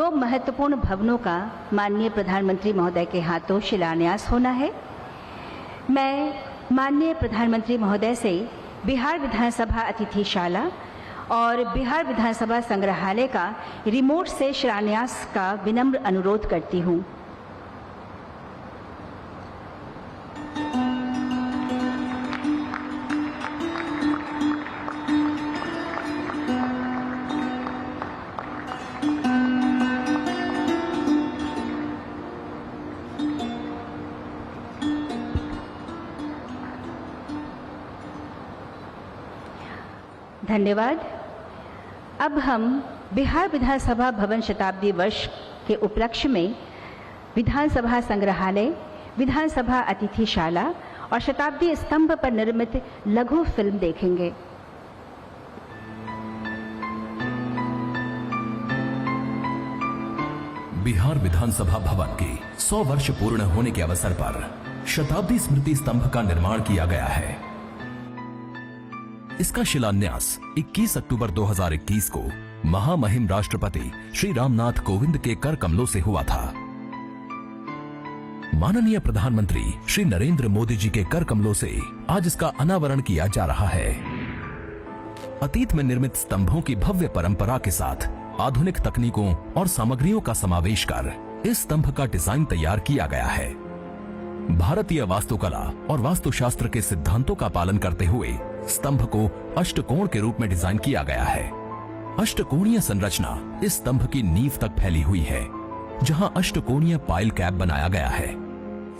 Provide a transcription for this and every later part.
2 महत्वपूर्ण भवनों का माननीय प्रधानमंत्री महोदय के हाथों शिलान्यास होना है। मैं माननीय प्रधानमंत्री महोदय से बिहार विधानसभा अतिथिशाला और बिहार विधानसभा संग्रहालय का रिमोट से शिलान्यास का विनम्र अनुरोध करती हूँ। धन्यवाद। अब हम बिहार विधानसभा भवन शताब्दी वर्ष के उपलक्ष्य में विधानसभा संग्रहालय, विधानसभा अतिथिशाला और शताब्दी स्तंभ पर निर्मित लघु फिल्म देखेंगे। बिहार विधानसभा भवन के 100 वर्ष पूर्ण होने के अवसर पर शताब्दी स्मृति स्तंभ का निर्माण किया गया है। इसका शिलान्यास 21 अक्टूबर 2021 को महामहिम राष्ट्रपति श्री रामनाथ कोविंद के कर कमलों से हुआ था। माननीय प्रधानमंत्री श्री नरेंद्र मोदी जी के कर कमलों से आज इसका अनावरण किया जा रहा है। अतीत में निर्मित स्तंभों की भव्य परंपरा के साथ आधुनिक तकनीकों और सामग्रियों का समावेश कर इस स्तंभ का डिजाइन तैयार किया गया है। भारतीय वास्तुकला और वास्तुशास्त्र के सिद्धांतों का पालन करते हुए स्तंभ को अष्टकोण के रूप में डिजाइन किया गया है। अष्टकोणीय संरचना इस स्तंभ की नींव तक फैली हुई है, जहां अष्टकोणीय पाइल कैप बनाया गया है।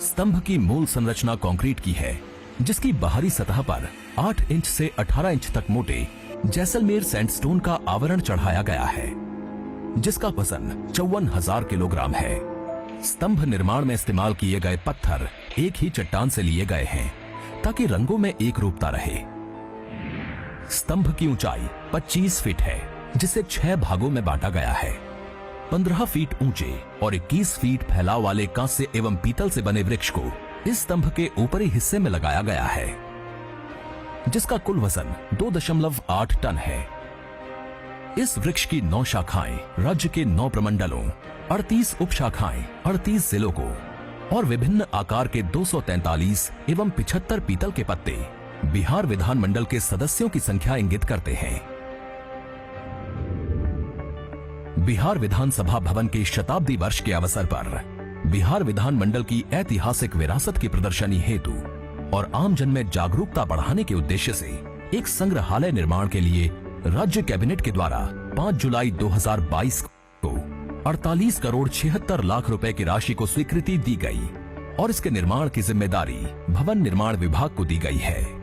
स्तंभ की मूल संरचना कंक्रीट की है, जिसकी बाहरी सतह पर 8 इंच से 18 इंच तक मोटे जैसलमेर सैंडस्टोन का आवरण चढ़ाया गया है, जिसका वजन 54,000 किलोग्राम है। स्तंभ निर्माण में इस्तेमाल किए गए पत्थर एक ही चट्टान से लिए गए हैं, ताकि रंगों में एक रूपता रहे। स्तंभ की ऊंचाई 25 फीट है, जिसे 6 भागों में बांटा गया है। 15 फीट ऊंचे और 21 फीट फैलाव वाले कांस्य एवं पीतल से बने वृक्ष को इस स्तंभ के ऊपरी हिस्से में लगाया गया है, जिसका कुल वजन 2.8 टन है। इस वृक्ष की 9 शाखाएं राज्य के 9 प्रमंडलों, 38 उपशाखाएं 38 जिलों को और विभिन्न आकार के 243 एवं 75 पीतल के पत्ते बिहार विधानमंडल के सदस्यों की संख्या इंगित करते हैं। बिहार विधानसभा भवन के शताब्दी वर्ष के अवसर पर बिहार विधानमंडल की ऐतिहासिक विरासत की प्रदर्शनी हेतु और आमजन में जागरूकता बढ़ाने के उद्देश्य से एक संग्रहालय निर्माण के लिए राज्य कैबिनेट के द्वारा 5 जुलाई 2022 को 48 करोड़ 76 लाख रुपए की राशि को स्वीकृति दी गई और इसके निर्माण की जिम्मेदारी भवन निर्माण विभाग को दी गई है।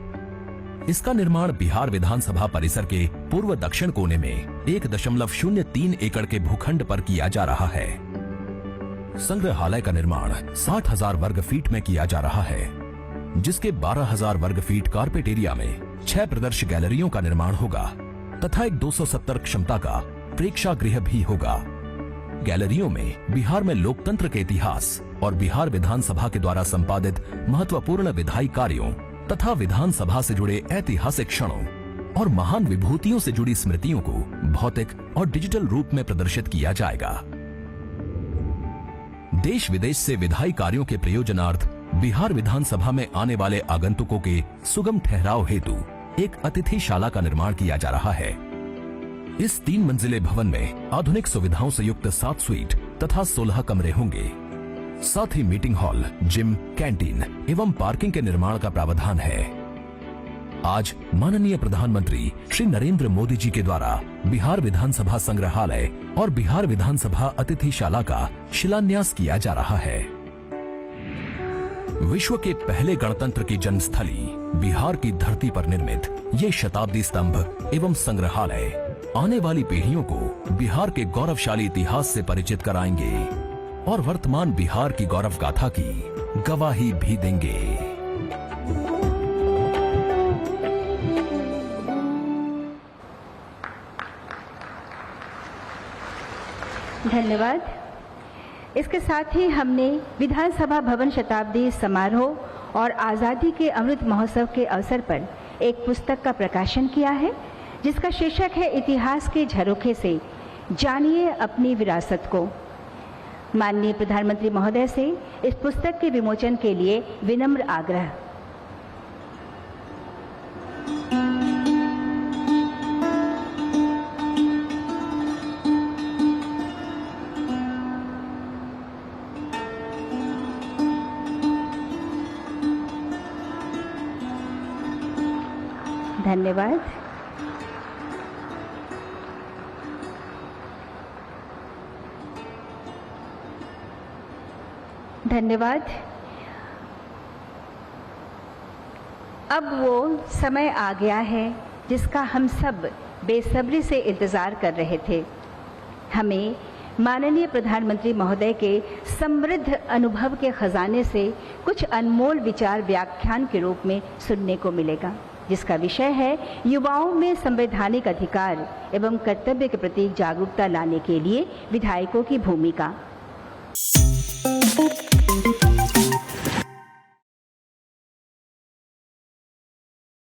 इसका निर्माण बिहार विधानसभा परिसर के पूर्व दक्षिण कोने में 1.03 एकड़ के भूखंड पर किया जा रहा है। संग्रहालय का निर्माण 60,000 वर्ग फीट में किया जा रहा है, जिसके 12,000 वर्ग फीट कारपेट एरिया में 6 प्रदर्श गैलरियों का निर्माण होगा तथा एक 270 क्षमता का प्रेक्षागृह भी होगा। गैलरियों में बिहार में लोकतंत्र के इतिहास और बिहार विधानसभा के द्वारा संपादित महत्वपूर्ण विधायी कार्यों तथा विधानसभा से जुड़े ऐतिहासिक क्षणों और महान विभूतियों से जुड़ी स्मृतियों को भौतिक और डिजिटल रूप में प्रदर्शित किया जाएगा। देश विदेश से विधायी कार्यों के प्रयोजनार्थ बिहार विधानसभा में आने वाले आगंतुकों के सुगम ठहराव हेतु एक अतिथिशाला का निर्माण किया जा रहा है। इस 3 मंजिले भवन में आधुनिक सुविधाओं से युक्त 7 स्वीट तथा 16 कमरे होंगे। साथ ही मीटिंग हॉल, जिम, कैंटीन एवं पार्किंग के निर्माण का प्रावधान है। आज माननीय प्रधानमंत्री श्री नरेंद्र मोदी जी के द्वारा बिहार विधानसभा संग्रहालय और बिहार विधानसभा अतिथिशाला का शिलान्यास किया जा रहा है। विश्व के पहले गणतंत्र की जन्मस्थली बिहार की धरती पर निर्मित ये शताब्दी स्तंभ एवं संग्रहालय आने वाली पीढ़ियों को बिहार के गौरवशाली इतिहास से परिचित कराएंगे और वर्तमान बिहार की गौरव गाथा की गवाही भी देंगे। धन्यवाद। इसके साथ ही हमने विधानसभा भवन शताब्दी समारोह और आज़ादी के अमृत महोत्सव के अवसर पर एक पुस्तक का प्रकाशन किया है, जिसका शीर्षक है इतिहास के झरोखे से जानिए अपनी विरासत को। माननीय प्रधानमंत्री महोदय से इस पुस्तक के विमोचन के लिए विनम्र आग्रह। धन्यवाद। धन्यवाद। अब वो समय आ गया है जिसका हम सब बेसब्री से इंतजार कर रहे थे। हमें माननीय प्रधानमंत्री महोदय के समृद्ध अनुभव के खजाने से कुछ अनमोल विचार व्याख्यान के रूप में सुनने को मिलेगा, जिसका विषय है युवाओं में संवैधानिक अधिकार एवं कर्तव्य के प्रति जागरूकता लाने के लिए विधायकों की भूमिका।